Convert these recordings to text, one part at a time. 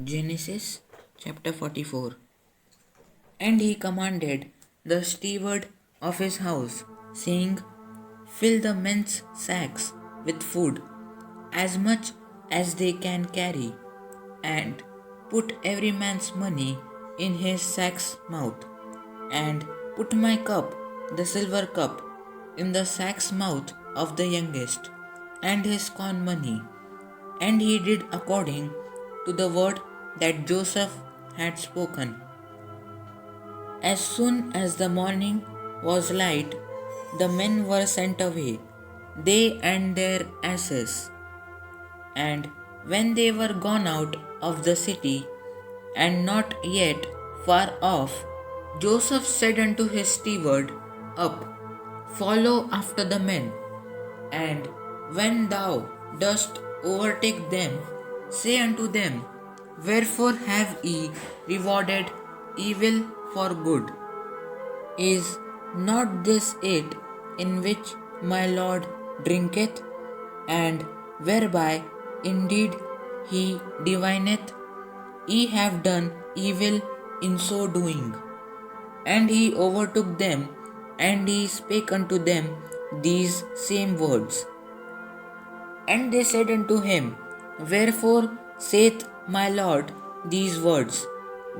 Genesis chapter 44. And he commanded the steward of his house, saying, fill the men's sacks with food, as much as they can carry, and put every man's money in his sack's mouth, and put my cup, the silver cup, in the sack's mouth of the youngest, and his corn money. And he did according to the word that Joseph had spoken. As soon as the morning was light, the men were sent away, they and their asses. And when they were gone out of the city, and not yet far off, Joseph said unto his steward, up, follow after the men, and when thou dost overtake them, say unto them, wherefore have ye rewarded evil for good? Is not this it in which my Lord drinketh, and whereby indeed he divineth? Ye have done evil in so doing. And he overtook them, and he spake unto them these same words. And they said unto him, wherefore saith my Lord these words?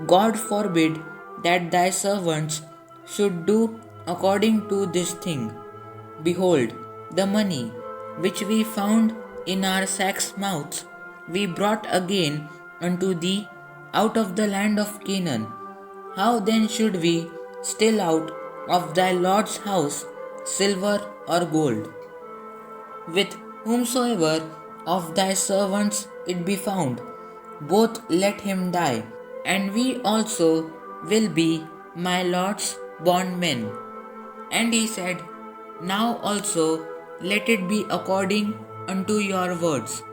God forbid that thy servants should do according to this thing. Behold, the money which we found in our sacks' mouths we brought again unto thee out of the land of Canaan. How then should we steal out of thy Lord's house silver or gold? With whomsoever of thy servants it be found, both let him die, and we also will be my Lord's bondmen. And he said, now also let it be according unto your words.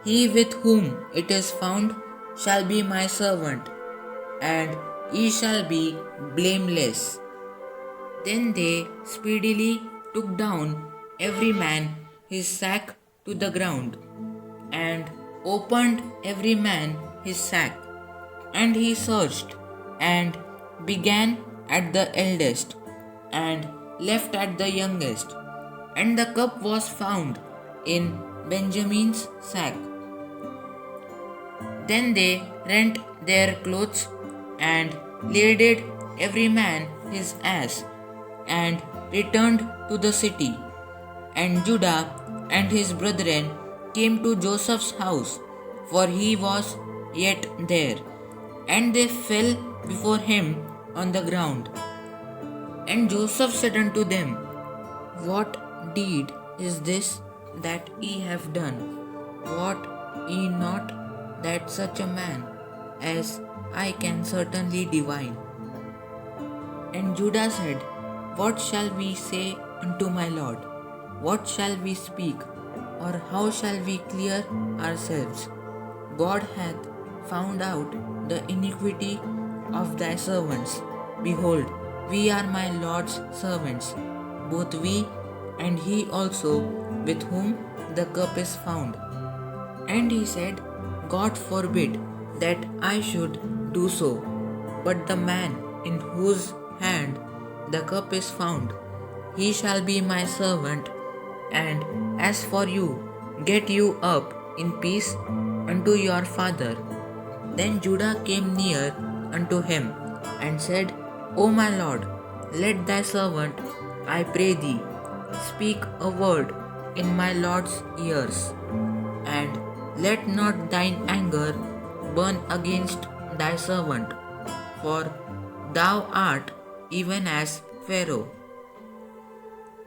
He with whom it is found shall be my servant, and ye shall be blameless. Then they speedily took down every man his sack to the ground, and opened every man his sack. And he searched, and began at the eldest, and left at the youngest. And the cup was found in Benjamin's sack. Then they rent their clothes, and laded every man his ass, and returned to the city. And Judah and his brethren came to Joseph's house, for he was yet there. And they fell before him on the ground. And Joseph said unto them, what deed is this that ye have done? Wot ye not that such a man as I can certainly divine? And Judah said, what shall we say unto my Lord? What shall we speak, or how shall we clear ourselves? God hath found out the iniquity of thy servants. Behold, we are my Lord's servants, both we and he also with whom the cup is found. And he said, God forbid that I should do so, but the man in whose hand the cup is found, he shall be my servant. And as for you, get you up in peace unto your father. Then Judah came near unto him, and said, O my Lord, let thy servant, I pray thee, speak a word in my Lord's ears, and let not thine anger burn against thy servant, for thou art even as Pharaoh.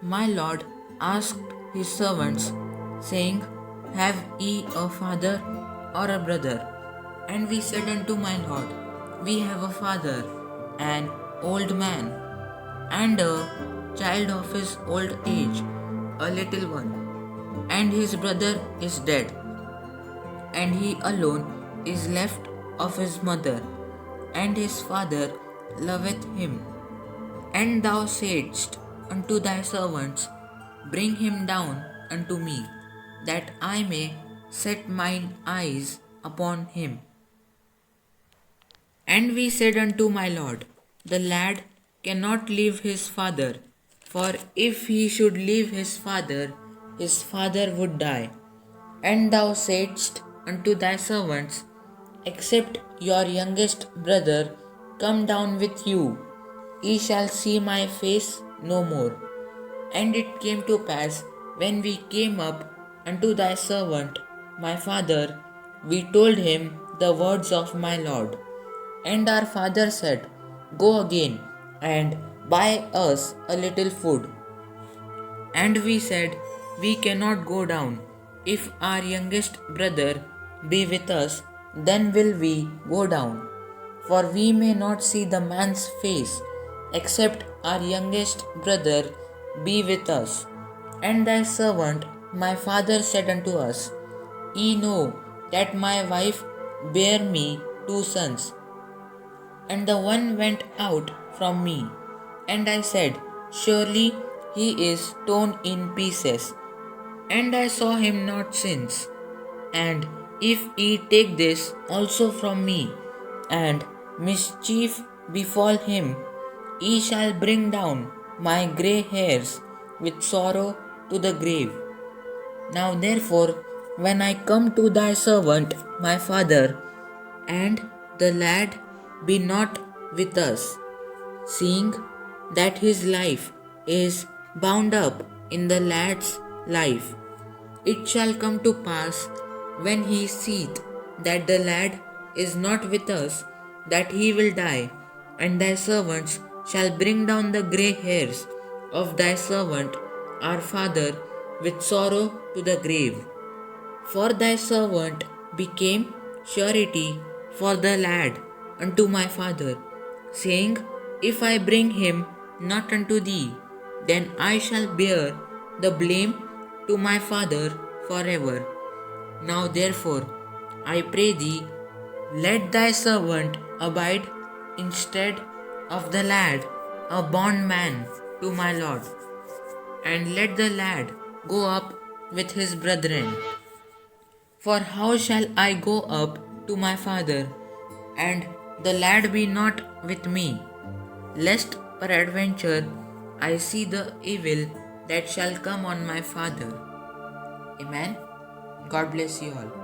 My Lord asked his servants, saying, have ye a father or a brother? And we said unto my Lord, we have a father, an old man, and a child of his old age, a little one, and his brother is dead, and he alone is left of his mother, and his father loveth him. And thou saidst unto thy servants, bring him down unto me, that I may set mine eyes upon him. And we said unto my lord, the lad cannot leave his father, for if he should leave his father would die. And thou saidst unto thy servants, except your youngest brother come down with you, ye shall see my face no more. And it came to pass, when we came up unto thy servant, my father, we told him the words of my lord. And our father said, go again and buy us a little food. And we said, we cannot go down. If our youngest brother be with us, then will we go down. For we may not see the man's face, except our youngest brother be with us. And thy servant, my father, said unto us, ye know that my wife bare me 2 sons, and the one went out from me. And I said, surely he is torn in pieces, and I saw him not since. And if ye take this also from me, and mischief befall him, ye shall bring down my grey hairs with sorrow to the grave. Now therefore, when I come to thy servant my father, and the lad be not with us, seeing that his life is bound up in the lad's life, it shall come to pass, when he seeth that the lad is not with us, that he will die, and thy servants shall bring down the grey hairs of thy servant our father with sorrow to the grave. For thy servant became surety for the lad unto my father, saying, if I bring him not unto thee, then I shall bear the blame to my father forever. Now therefore, I pray thee, let thy servant abide instead of the lad, a bondman to my lord, and let the lad go up with his brethren. For how shall I go up to my father, and the lad be not with me, lest peradventure I see the evil that shall come on my father? Amen. God bless you all.